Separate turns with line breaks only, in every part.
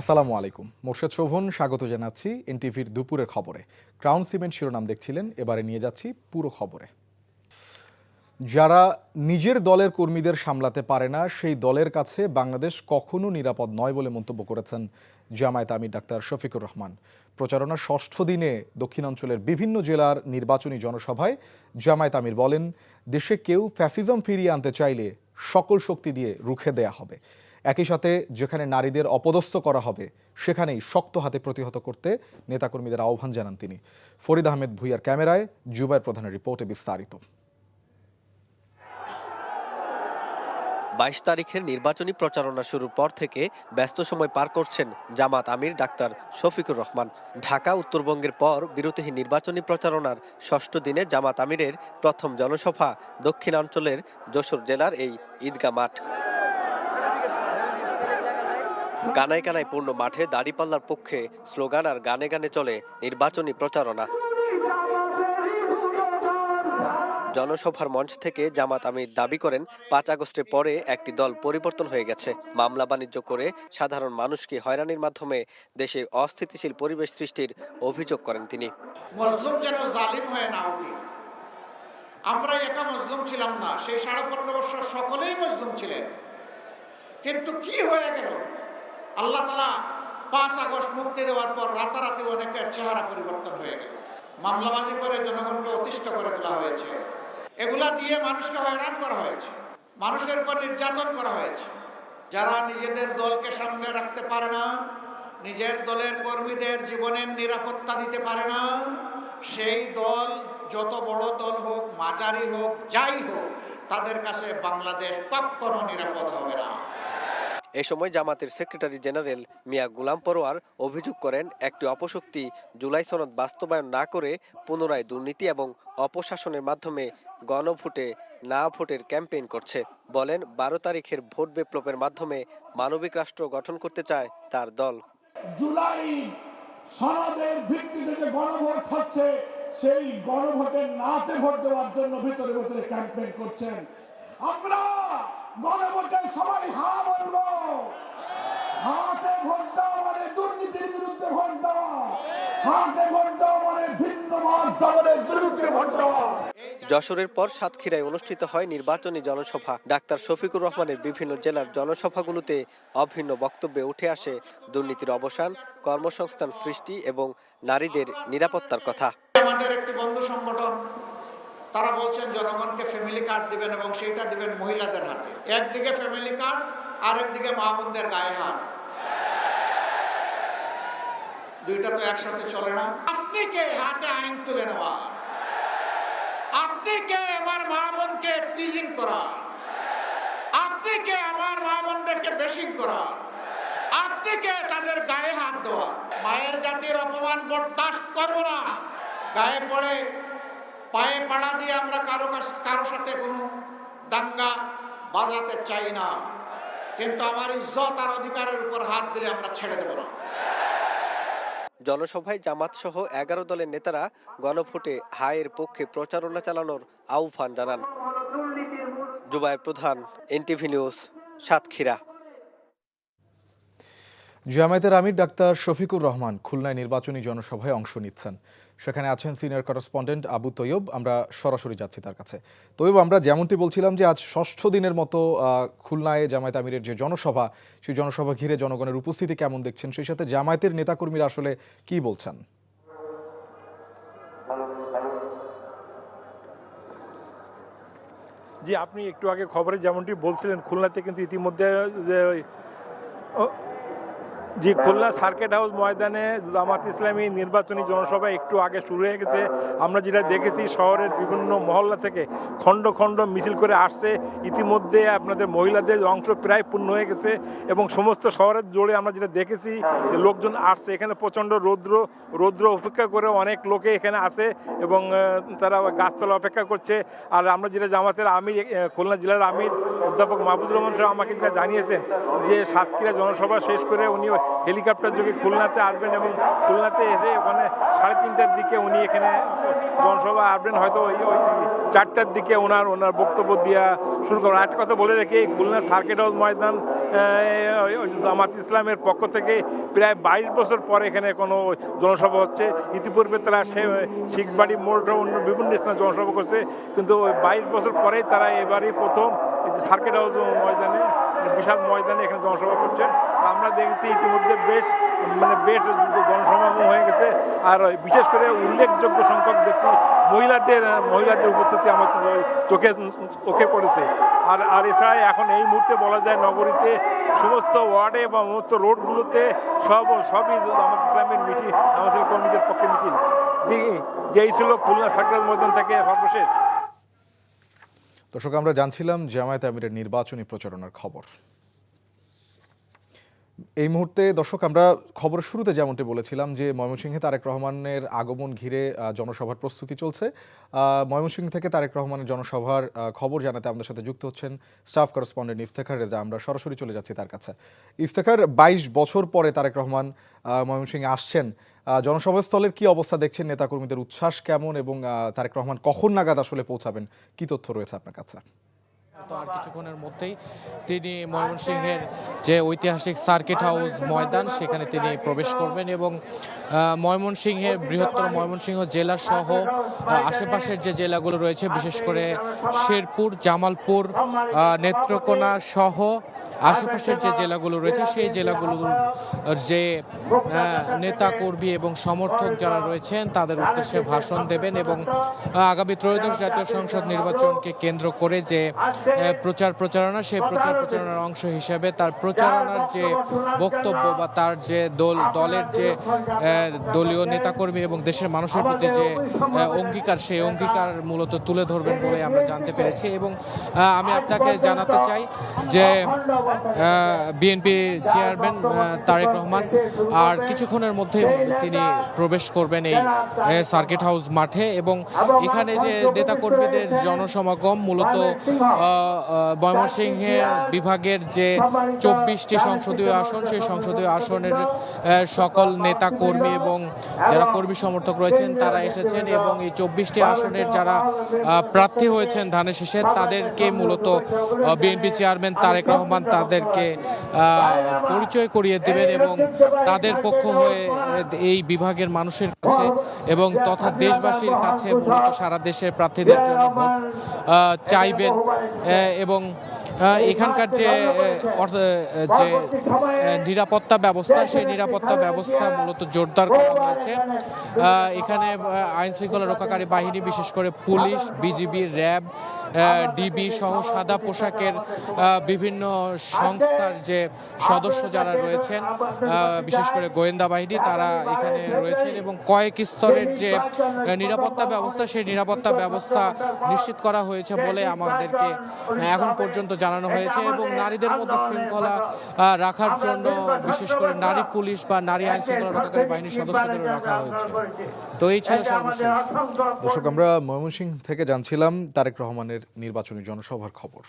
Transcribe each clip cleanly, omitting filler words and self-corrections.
আসসালামু আলাইকুম। মোর্শেদ শোভন স্বাগত জানাচ্ছি এনটিভির দুপুরের খবরে। ক্রাউন সিমেন্ট শিরোনাম দেখছিলেন, এবারে নিয়ে যাচ্ছি পুরো খবরে। যারা নিজের দলের কর্মীদের সামলাতে পারে না, সেই দলের কাছে বাংলাদেশ কখনো নিরাপদ নয় বলে মন্তব্য করেছেন জামায়াত আমির ডাক্তার শফিকুর রহমান। প্রচারণার ষষ্ঠ দিনে দক্ষিণাঞ্চলের বিভিন্ন জেলার নির্বাচনী জনসভায় জামায়াত আমির বলেন, দেশে কেউ ফ্যাসিজম ফিরিয়ে আনতে চাইলে সকল শক্তি দিয়ে রুখে দেয়া হবে। একই সাথে যেখানে নারীদের অপদস্থ করা হবে সেখানেই শক্ত হাতে প্রতিহত করতে নেতাকর্মীদের আহ্বান জানান তিনি। ফরিদ আহমেদ ভুইয়ার ক্যামেরায় জুবাইর প্রধানের রিপোর্টে বিস্তারিত।
২২ তারিখের নির্বাচনী প্রচারণা শুরুর পর থেকে ব্যস্ত সময় পার করছেন জামাত আমির ডাক্তার শফিকুর রহমান। ঢাকা উত্তরবঙ্গের পর বিরতিহীন নির্বাচনী প্রচারণার ষষ্ঠ দিনে জামাত আমিরের প্রথম জনসভা দক্ষিণাঞ্চলের যশোর জেলার এই ঈদগাহ মাঠ। কানায় কানায় পূর্ণ মাঠে দাড়িপাল্লার পক্ষে স্লোগান আর গানে গানে চলে নির্বাচনী প্রচারণা। জনসভার মঞ্চ থেকে জামাত আমির দাবি করেন, ৫ আগস্টের পরে একটি দল পরিবর্তন হয়ে গেছে। মামলা বাণিজ্য করে সাধারণ মানুষকে হয়রানির মাধ্যমে দেশে অস্থিতিশীল পরিবেশ সৃষ্টির অভিযোগ করেন তিনি।
মজলুম যেন জালিম হয়ে না উঠি। আমরা একা মজলুম ছিলাম না, সেই ১৫.৫ বছর সকলেই মজলুম ছিলেন। কিন্তু কি হয়ে গেল? আল্লাহ তাআলা ৫ আগস্ট মুক্তি দেওয়ার পর রাতারাতি অনেকের চেহারা পরিবর্তন হয়ে গেল। মামলাবাজি করে জনগণকে অতিষ্ঠ করে তোলা হয়েছে। এগুলা দিয়ে মানুষকে হয়রান করা হয়েছে, মানুষের উপর নির্যাতন করা হয়েছে। যারা নিজেদের দলকে সামনে রাখতে পারে না, নিজের দলের কর্মীদের জীবনের নিরাপত্তা দিতে পারে না, সেই দল যত বড় দল হোক, মাঝারি হোক, যাই হোক, তাদের কাছে বাংলাদেশ কখনো নিরাপদ হবে না।
এ সময় জামাতের সেক্রেটারি জেনারেল মিয়া গোলাম পরোয়ার অভিযোগ করেন, একটি অপশক্তি জুলাই সনদ বাস্তবায়ন না করে পুনরায় দুর্নীতি এবং অপশাসনের মাধ্যমে গণভোটে না ভোটের ক্যাম্পেইন করছে। বলেন, ১২ তারিখের ভোট বিপ্লবের মাধ্যমে মানবিক রাষ্ট্র গঠন করতে চায় তার দল।
জুলাই সনদের ভিত্তিতে যে গণভোট হচ্ছে, সেই গণভোটে নাতে ভোট দেওয়ার জন্য ভিতরে ভিতরে ক্যাম্পেইন করছেন। আমরা গণভোটে সবাই হা বলবো। হাতে ভোট দাও মানে দুর্নীতির বিরুদ্ধে ভোট দাও, হাতে ভোট দাও মানে ভিন্ন মত দলের বিরুদ্ধে ভোট দাও।
যশোরের পর সাতক্ষীরায় অনুষ্ঠিত হয় নির্বাচনী জনসভা। ডাক্তার শফিকুর রহমানের বিভিন্ন জেলার জনসভাগুলোতে অভিন্ন বক্তব্যে উঠে আসে দুর্নীতির অবসান, কর্মসংস্থান সৃষ্টি এবং নারীদের নিরাপত্তার কথা।
আমাদের একটি বন্ধু সংগঠন, তারা বলছেন জনগণকে ফ্যামিলি কার্ড দিবেন এবং সেইটা দিবেন মহিলাদের হাতে। একদিকে ফ্যামিলি কার্ড, আরেকদিকে মা বোনদের গায়ে হাত। দুইটা তো একসাথে চলে না। আপনি কে হাতে আইন তুলে নেওয়া? আপনি কে আমার মা বোনকে টিজিং করা? আপনি কে আমার মা বোনদেরকে বেশিং করা? আপনি কে তাদের গায়ে হাত দেওয়া? মায়ের জাতির অপমান বরদাস্ত করব না। গায়ে পড়ে পায়ে পাড়া দিয়ে আমরা কারো সাথে কোনো দাঙ্গা বাজাতে চাই না, কিন্তু আমার ইজ্জত আর অধিকারের উপর হাত দিলে আমরা ছেড়ে দেব না।
জনসভায় জামাত সহ ১১ দলের নেতারা গণভোটে হায়ের পক্ষে প্রচারণা চালানোর আহ্বান জানান। জুবাইর প্রধান, এনটিভি নিউজ, সাতক্ষীরা।
জামায়াতের আমির ডাক্তার শফিকুর রহমান খুলনায় নির্বাচনী জনসভায় অংশ নিচ্ছেন। সেখানে আছেন সিনিয়র করেসপন্ডেন্ট আবু তৈয়ব। আমরা সরাসরি যাচ্ছি তার কাছে। তৈয়ব, আমরা যেমনটি বলছিলাম যে আজ ষষ্ঠ দিনের মতো খুলনায় জামায়াত আমিরের যে জনসভা, সেই জনসভা ঘিরে জনগণের উপস্থিতি কেমন দেখছেন, সেই সাথে জামায়াতের নেতাকর্মীরা আসলে কি বলছেন?
জি, আপনি একটু আগে খবরে যেমনটি বলছিলেন, খুলনাতে কিন্তু ইতিমধ্যে খুলনা সার্কিট হাউস ময়দানে জামাত ইসলামী নির্বাচনী জনসভা একটু আগে শুরু হয়ে গেছে। আমরা যেটা দেখেছি, শহরের বিভিন্ন মহল্লা থেকে খণ্ড খণ্ড মিছিল করে আসছে। ইতিমধ্যে আপনাদের মহিলাদের অংশ প্রায় পূর্ণ হয়ে গেছে এবং সমস্ত শহরের জোরে আমরা যেটা দেখেছি, লোকজন আসছে। এখানে প্রচণ্ড রৌদ্র অপেক্ষা করে অনেক লোকে এখানে আসে এবং তারা গাছতলা অপেক্ষা করছে। আর আমরা যেটা জামাতের আমির, খুলনা জেলার আমির অধ্যাপক মাহবুবুর রহমান সাহেব আমাকে যেটা জানিয়েছেন যে সাতক্ষীরা জনসভা শেষ করে উনি হেলিকপ্টার যোগে খুলনাতে আসবেন এবং খুলনাতে এসে ওখানে 3:30টার দিকে উনি এখানে জনসভা আসবেন। হয়তো ওই 4টার দিকে ওনার বক্তব্য দেওয়া শুরু করবো। একটা কথা বলে রেখে খুলনা সার্কিট হাউস ময়দান জামাত ইসলামের পক্ষ থেকে প্রায় 22 বছর পরে এখানে কোনো জনসভা হচ্ছে। ইতিপূর্বে তারা শিখবাড়ি মোড় অন্য বিভিন্ন স্থানে জনসভা করছে, কিন্তু 22 বছর পরেই তারা এবারই প্রথম এই যে সার্কিট হাউস ময়দানে, বিশাল ময়দানে এখানে জনসভা করছেন। আমরা দেখেছি ইতিমধ্যে বেশ জনসমাগম হয়ে গেছে, আর বিশেষ করে উল্লেখযোগ্য সংখ্যক দেখছি মহিলাদের উপস্থিতি আমার চোখে পড়েছে। আর এছাড়া এখন এই মুহূর্তে বলা যায় নগরীতে সমস্ত ওয়ার্ডে বা সমস্ত রোডগুলোতে সবই জামাত ইসলামের জামাত কর্মীদের পক্ষে মিছিল। যেই ছিল খুলনা সার্কিট ময়দান থেকে সর্বশেষ।
দর্শক, আমরা জানছিলাম জামায়াতে আমিরের নির্বাচনী প্রচারণার খবর। এই মুহূর্তে দর্শক, আমরা খবরের শুরুতে যেমনটি বলেছিলাম যে ময়মনসিংহে তারেক রহমানের আগমন ঘিরে জনসভার প্রস্তুতি চলছে। ময়মনসিংহ থেকে তারেক রহমানের জনসভার খবর জানাতে আমাদের সাথে যুক্ত হচ্ছেন স্টাফ করেসপন্ডেন্ট ইফতেখার রেজা। আমরা সরাসরি চলে যাচ্ছি তার কাছে। ইফতেখার, 22 বছর পরে তারেক রহমান ময়মনসিংহে আসছেন, জনসভাস্থলের কি অবস্থা দেখছেন? নেতাকর্মীদের উচ্ছ্বাস কেমন এবং তারেক রহমান কখন নাগাদ আসলে পৌঁছাবেন, কি তথ্য রয়েছে আপনার কাছে?
তো আর কিছুক্ষণের মধ্যেই তিনি ময়মনসিংহের যে ঐতিহাসিক সার্কিট হাউস ময়দান সেখানে তিনি প্রবেশ করবেন এবং ময়মনসিংহের বৃহত্তর ময়মনসিংহ জেলা সহ আশেপাশের যে জেলাগুলো রয়েছে, বিশেষ করে শেরপুর, জামালপুর, নেত্রকোনা সহ আশেপাশের যে জেলাগুলো রয়েছে সেই জেলাগুলোর যে নেতা কর্মী এবং সমর্থক যারা রয়েছেন তাদের উদ্দেশ্যে ভাষণ দেবেন এবং আগামী ত্রয়োদশ জাতীয় সংসদ নির্বাচনকে কেন্দ্র করে যে প্রচারণা, সেই প্রচারণার অংশ হিসেবে তার প্রচারণার যে বক্তব্য বা তার যে দলের যে দলীয় নেতাকর্মী এবং দেশের মানুষের প্রতি যে অঙ্গীকার, সেই অঙ্গীকার মূলত তুলে ধরবেন বলে আমরা জানতে পেরেছি। এবং আমি আপনাকে জানাতে চাই যে বিএনপি চেয়ারম্যান তারেক রহমান আর কিছুক্ষণের মধ্যে তিনি প্রবেশ করবেন এই সার্কিট হাউস মাঠে এবং এখানে যে নেতাকর্মীদের জনসমাগম মূলত ময়মনসিংহ বিভাগের যে 24টি সংসদীয় আসন, সেই সংসদীয় আসনের সকল নেতা কর্মী এবং যারা কর্মী সমর্থক রয়েছেন তারা এসেছেন এবং এই 24টি আসনের যারা প্রার্থী হয়েছেন ধানের শীষে তাদেরকে মূলত বিএনপি চেয়ারম্যান তারেক রহমান তাদেরকে পরিচয় করিয়ে দেবেন এবং তাদের পক্ষ হয়ে এই বিভাগের মানুষের কাছে এবং তথা দেশবাসীর কাছে মূলত সারা দেশের প্রার্থীদের জন্য ভোট চাইবেন এবং এখানকার যে নিরাপত্তা ব্যবস্থা, সেই নিরাপত্তা ব্যবস্থা মূলত জোরদার করা হয়েছে। এখানে আইন শৃঙ্খলা রক্ষাকারী বাহিনী, বিশেষ করে পুলিশ, বিজিবি, র্যাব, ডিবি সহ সাদা পোশাকের বিভিন্ন সংস্থার যে সদস্য যারা রয়েছেন, বিশেষ করে গোয়েন্দা বাহিনী, তারা এখানে রয়েছেন এবং কয়েক স্তরের যে নিরাপত্তা ব্যবস্থা, সেই নিরাপত্তা ব্যবস্থা নিশ্চিত করা হয়েছে বলে আমাদেরকে এখন পর্যন্ত জানানো হয়েছে এবং নারীদের মধ্যে শৃঙ্খলা রাখার জন্য বিশেষ করে নারী পুলিশ বা নারী আইন শৃঙ্খলা রক্ষাকারী বাহিনীর সদস্যদেরও রাখা হয়েছে। তো এই ছিল সর্বশেষ।
দর্শক, আমরা ময়মনসিংহ থেকে জানছিলাম তারেক রহমানের নির্বাচনী জনসভার খবর।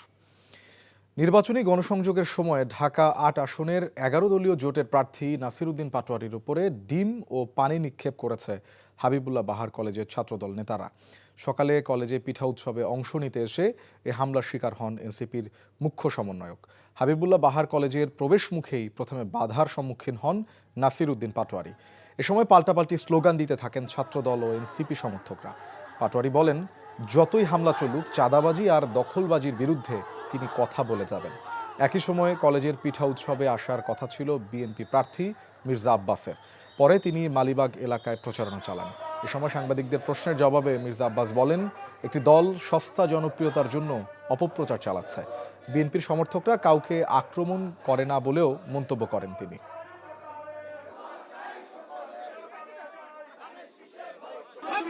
নির্বাচনী গণসংযোগের সময় ঢাকা 8 আসনের 11 দলীয় জোটের প্রার্থী নাসিরউদ্দিন পাটোয়ারির উপরে ডিম ও পানি নিক্ষেপ করেছে হাবিবুল্লাহ বাহার কলেজের ছাত্রদল নেতারা। সকালে কলেজে পিঠা উৎসবে অংশ নিতে এসে এ হামলার শিকার হন এনসিপির মুখ্য সমন্বয়ক। হাবিবুল্লাহ বাহার কলেজের প্রবেশ মুখেই প্রথমে বাধার সম্মুখীন হন নাসিরউদ্দিন পাটোয়ারি। এ সময় পাল্টাপাল্টি স্লোগান দিতে থাকেন ছাত্রদল ও এনসিপি সমর্থকরা। পাটোয়ারি বলেন, যতই হামলা চলুক, চাঁদাবাজি আর দখলবাজির বিরুদ্ধে তিনি কথা বলে যাবেন। একই সময়ে কলেজের পিঠা উৎসবে আসার কথা ছিল বিএনপি প্রার্থী মির্জা আব্বাসের। পরে তিনি মালিবাগ এলাকায় প্রচারণা চালান। এ সময় সাংবাদিকদের প্রশ্নের জবাবে মির্জা আব্বাস বলেন, একটি দল সস্তা জনপ্রিয়তার জন্য অপপ্রচার চালাচ্ছে। বিএনপির সমর্থকরা কাউকে আক্রমণ করে না বলেও মন্তব্য করেন তিনি।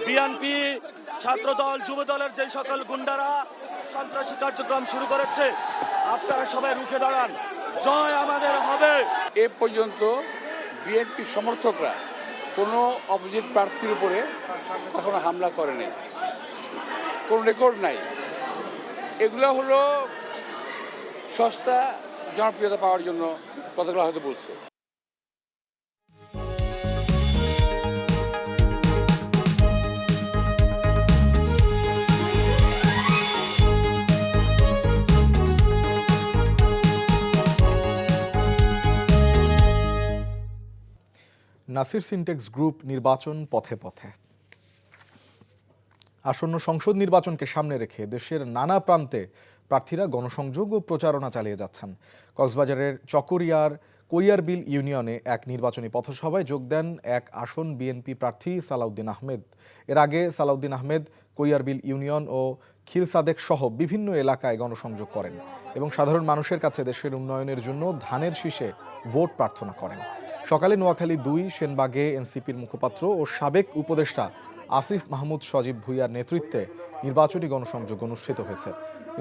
বিএনপি, ছাত্রদল, যুবদলের যে সকল গুন্ডারা সন্ত্রাসী কার্যক্রম শুরু করেছে, আপনারা সবাই রুখে দাঁড়ান, জয় আমাদের হবে।
এ পর্যন্ত বিএনপি সমর্থকরা কোনো অপোজিট প্রার্থীর উপরে কখনো হামলা করেনি, কোনো রেকর্ড নাই। এগুলো হলো সস্তা জনপ্রিয়তা পাওয়ার জন্য কতগুলো হয়তো বলছে।
নাসির সিনটেক্স গ্রুপ নির্বাচন পথে পথে। আসন্ন সংসদ নির্বাচনকে সামনে রেখে দেশের নানা প্রান্তে প্রার্থীরা গণসংযোগ ও প্রচারণা চালিয়ে যাচ্ছেন। কক্সবাজারের চকরিয়ার কৈয়ারবিল ইউনিয়নে এক নির্বাচনী পথসভায় যোগ দেন এক আসন বিএনপি প্রার্থী সালাউদ্দিন আহমেদ। এর আগে সালাউদ্দিন আহমেদ কৈয়ারবিল ইউনিয়ন ও খিলসাদেক সহ বিভিন্ন এলাকায় গণসংযোগ করেন এবং সাধারণ মানুষের কাছে দেশের উন্নয়নের জন্য ধানের শীষে ভোট প্রার্থনা করেন। সকালে নোয়াখালী ২ সেনবাগে এনসিপির মুখপাত্র ও সাবেক উপদেষ্টা আসিফ মাহমুদ সজীব ভুইয়ার নেতৃত্বে নির্বাচনী গণসংযোগ অনুষ্ঠিত হয়েছে।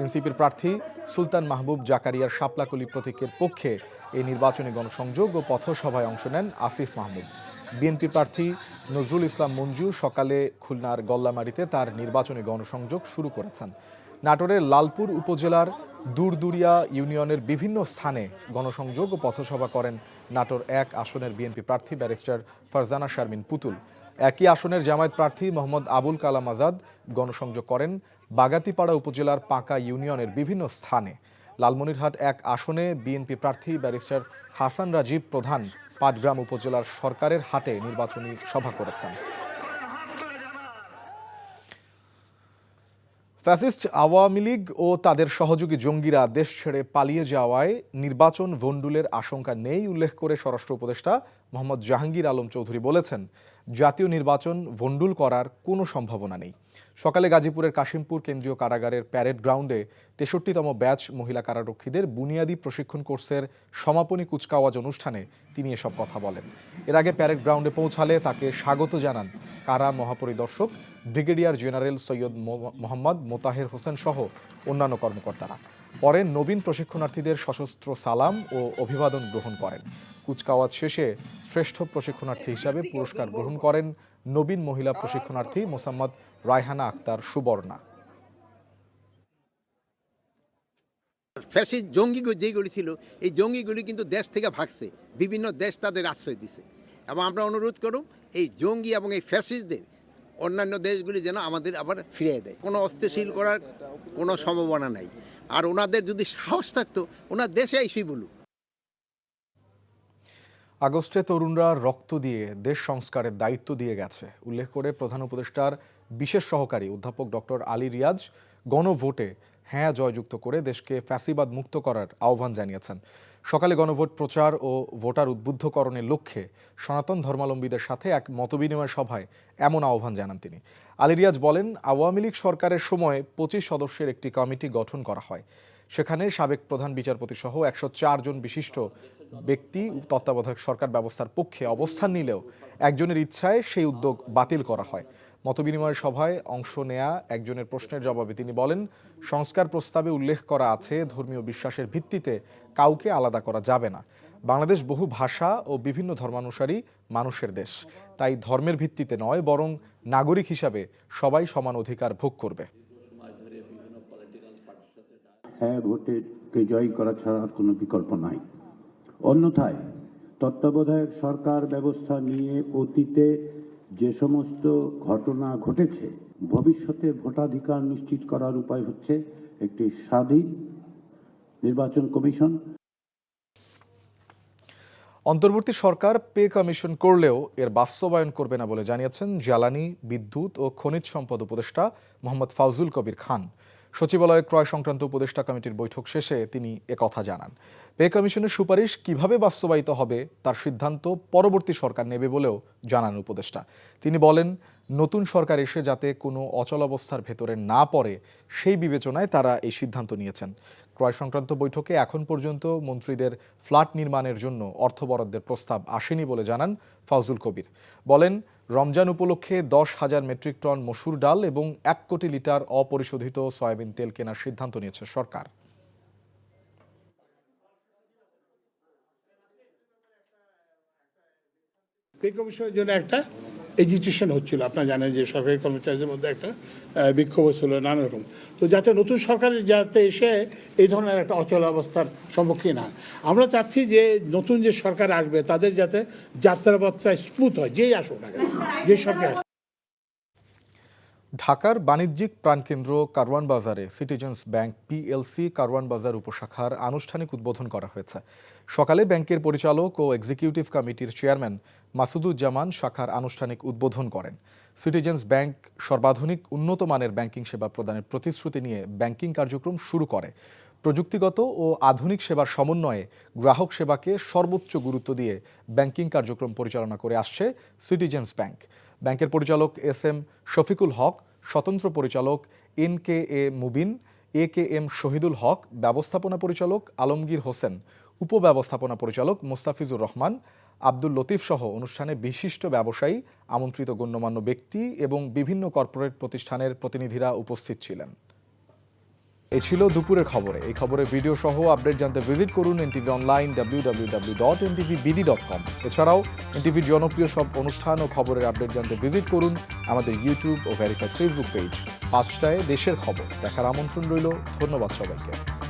এনসিপির প্রার্থী সুলতান মাহবুব জাকারিয়ার শাপলাকলি প্রতীকের পক্ষে এই নির্বাচনী গণসংযোগ ও পথসভায় অংশ নেন আসিফ মাহমুদ। বিএনপি প্রার্থী নজরুল ইসলাম মঞ্জু সকালে খুলনার গল্লামারীতে তার নির্বাচনী গণসংযোগ শুরু করেছেন। নাটোরের লালপুর উপজেলার দূরদুরিয়া ইউনিয়নের বিভিন্ন স্থানে গণসংযোগ ও পথসভা করেন নাটোর ১ আসনের বিএনপি প্রার্থী ব্যারিস্টার ফারজানা শারমিন পুতুল। একই আসনের জামায়াত প্রার্থী মোহাম্মদ আবুল কালাম আজাদ গণসংযোগ করেন বাগাতিপাড়া উপজেলার পাঁকা ইউনিয়নের বিভিন্ন স্থানে। লালমনিরহাট ১ আসনে বিএনপি প্রার্থী ব্যারিস্টার হাসান রাজীব প্রধান পাটগ্রাম উপজেলার সরকারের হাটে নির্বাচনী সভা করেছেন। ফ্যাসিস্ট আওয়ামী লীগ ও তাদের সহযোগী জঙ্গিরা দেশ ছেড়ে পালিয়ে যাওয়ায় নির্বাচন ভণ্ডুলের আশঙ্কা নেই উল্লেখ করে স্বরাষ্ট্র উপদেষ্টা মোহাম্মদ জাহাঙ্গীর আলম চৌধুরী বলেছেন, জাতীয় নির্বাচন ভণ্ডুল করার কোনো সম্ভাবনা নেই। সকালে গাজীপুরের কাশিমপুর কেন্দ্রীয় কারাগারের প্যারেড গ্রাউন্ডে ৬৩তম ব্যাচ মহিলা কারারক্ষীদের বুনিয়াদী প্রশিক্ষণ কোর্সের সমাপনী কুচকাওয়াজ অনুষ্ঠানে তিনি এসব কথা বলেন। এর আগে প্যারেড গ্রাউন্ডে পৌঁছালে তাকে স্বাগত জানান কারা মহাপরিদর্শক ব্রিগেডিয়ার জেনারেল সৈয়দ মোহাম্মদ মোতাহের হোসেন সহ অন্যান্য কর্মকর্তারা। পরে নবীন প্রশিক্ষণার্থীদের সশস্ত্র সালাম ও অভিবাদন গ্রহণ করেন। কুচকাওয়াজ শেষে শ্রেষ্ঠ প্রশিক্ষণার্থী হিসাবে পুরস্কার গ্রহণ করেন নবীন মহিলা প্রশিক্ষণার্থী মোসাম্মদ রায়হানা আক্তার সুবর্ণা।
ফ্যাসিস্ট জঙ্গি যেগুলি ছিল, এই জঙ্গিগুলি কিন্তু দেশ থেকে ভাগছে, বিভিন্ন দেশ তাদের আশ্রয় দিছে। এবং আমরা অনুরোধ করব এই জঙ্গি এবং এই ফ্যাসিস্টদের অন্যান্য দেশগুলি যেন আমাদের আবার ফিরিয়ে দেয়। কোনো অস্থিতিশীল করার কোনো সম্ভাবনা নাই। আর ওনাদের যদি সাহস থাকতো ওনার দেশে এসেই বলুক।
আগস্টে তরুণরা রক্ত দিয়ে দেশ সংস্কারের দায়িত্ব দিয়ে গেছে উল্লেখ করে প্রধান উপদেষ্টার বিশেষ সহকারী অধ্যাপক ডক্টর আলী রিয়াজ গণভোটে হ্যাঁ জয়যুক্ত করে দেশকে ফ্যাসিবাদ মুক্ত করার আহ্বান জানিয়েছেন। সকালে গণভোট প্রচার ও ভোটার উদ্বুদ্ধকরণের লক্ষ্যে সনাতন ধর্মাবলম্বীদের সাথে এক মতবিনিময় সভায় এমন আহ্বান জানান তিনি। আলী রিয়াজ বলেন, আওয়ামী লীগ সরকারের সময় ২৫ সদস্যের একটি কমিটি গঠন করা হয়। সেখানে সাবেক প্রধান বিচারপতি সহ ১০৪ জন বিশিষ্ট ব্যক্তি তত্ত্বাবধায়ক সরকার ব্যবস্থার পক্ষে অবস্থান নিলেও একজনের ইচ্ছায় সেই উদ্যোগ বাতিল করা হয়। মতবিনিময় সভায় অংশ নেয়া একজনের প্রশ্নের জবাবে তিনি বলেন, সংস্কার প্রস্তাবে উল্লেখ করা আছে ধর্মীয় বিশ্বাসের ভিত্তিতে কাউকে আলাদা করা যাবে না। বাংলাদেশ বহু ভাষা ও বিভিন্ন ধর্মানুসারী মানুষের দেশ, তাই ধর্মের ভিত্তিতে নয় বরং নাগরিক হিসাবে সবাই সমান অধিকার ভোগ করবে।
হ্যাঁ ভোটে জয় করা ছাড়া আর কোনো বিকল্প নাই। অন্যথায় তত্ত্বাবধায়ক সরকার ব্যবস্থা নিয়ে অতীতে যে সমস্ত ঘটনা ঘটেছে, ভবিষ্যতে ভোটাধিকার নিশ্চিত করার উপায় হচ্ছে একটি স্বাধীন নির্বাচন কমিশন।
অন্তর্বর্তী সরকার পে কমিশন করলেও এর বাস্তবায়ন করবে না বলে জানিয়েছেন জ্বালানি, বিদ্যুৎ ও খনিজ সম্পদ উপদেষ্টা মোহাম্মদ ফাউজুল কবির খান। সচিবালয়ে ক্রয় সংক্রান্ত উপদেষ্টা কমিটির বৈঠক শেষে তিনি একথা জানান। পে কমিশনের সুপারিশ কিভাবে বাস্তবায়িত হবে তার সিদ্ধান্ত পরবর্তী সরকার নেবে বলেও জানান উপদেষ্টা। তিনি বলেন, নতুন সরকার এসে যাতে কোনো অচলাবস্থার ভেতরে না পড়ে সেই বিবেচনায় তারা এই সিদ্ধান্ত নিয়েছেন। ক্রয় সংক্রান্ত বৈঠকে এখন পর্যন্ত মন্ত্রীদের ফ্ল্যাট নির্মাণের জন্য অর্থ বরাদ্দের প্রস্তাব আসেনি বলে জানান ফাউজুল কবির। বলেন, রমজান উপলক্ষে 10,000 মেট্রিক টন মসুর ডাল এবং 1 কোটি লিটার অপরিশোধিত সয়াবিন তেল কেনার সিদ্ধান্ত নিয়েছে সরকার।
পে কমিশনের জন্য একটা এজিটেশন হচ্ছিল, আপনারা জানেন যে সরকারি কর্মচারীদের মধ্যে একটা বিক্ষোভ হচ্ছিল নানা রকম। তো যাতে নতুন সরকারের যাতে এসে এই ধরনের একটা অচল অবস্থার সম্মুখীন হয়, আমরা চাচ্ছি যে নতুন যে সরকার আসবে তাদের যাতে যাত্রাপথটা স্মুথ হয়, যেই আসুক না কেন, যে সরকার।
ঢাকার বাণিজ্যিক প্রাণকেন্দ্র কারওয়ান বাজারে সিটিজেন্স ব্যাংক পিএলসি কারওয়ান বাজার উপশাখার আনুষ্ঠানিক উদ্বোধন করা হয়েছে। সকালে ব্যাংকের পরিচালক ও এক্সিকিউটিভ কমিটির চেয়ারম্যান মাসুদুজ্জামান শাখার আনুষ্ঠানিক উদ্বোধন করেন। সিটিজেন্স ব্যাংক সর্বাধুনিক উন্নত মানের ব্যাংকিং সেবা প্রদানের প্রতিশ্রুতি নিয়ে ব্যাংকিং কার্যক্রম শুরু করে। প্রযুক্তিগত ও আধুনিক সেবার সমন্বয়ে গ্রাহক সেবাকে সর্বোচ্চ গুরুত্ব দিয়ে ব্যাংকিং কার্যক্রম পরিচালনা করে আসছে সিটিজেন্স ব্যাংক। ব্যাংকের পরিচালক এস.এম. শফিকুল হক, স্বতন্ত্র পরিচালক এন.কে.এ. মুবিন, এ.কে.এম. শহীদুল হক, ব্যবস্থাপনা পরিচালক আলমগীর হোসেন, উপব্যবস্থাপনা পরিচালক মোস্তাফিজুর রহমান, আব্দুল লতিফ সহ অনুষ্ঠানে বিশিষ্ট ব্যবসায়ী, আমন্ত্রিত গণ্যমান্য ব্যক্তি এবং বিভিন্ন কর্পোরেট প্রতিষ্ঠানের প্রতিনিধিরা উপস্থিত ছিলেন। এই ছিল দুপুরের খবরে। এই খবরের ভিডিও সহ আপডেট জানতে ভিজিট করুন এনটিভি অনলাইন www.ntvbd.com। এছাড়াও এনটিভির জনপ্রিয় সব অনুষ্ঠান ও খবরের আপডেট জানতে ভিজিট করুন আমাদের ইউটিউব ও ভেরিফাইড ফেসবুক পেজ। 5টায় দেশের খবর দেখার আমন্ত্রণ রইল। ধন্যবাদ সবাইকে।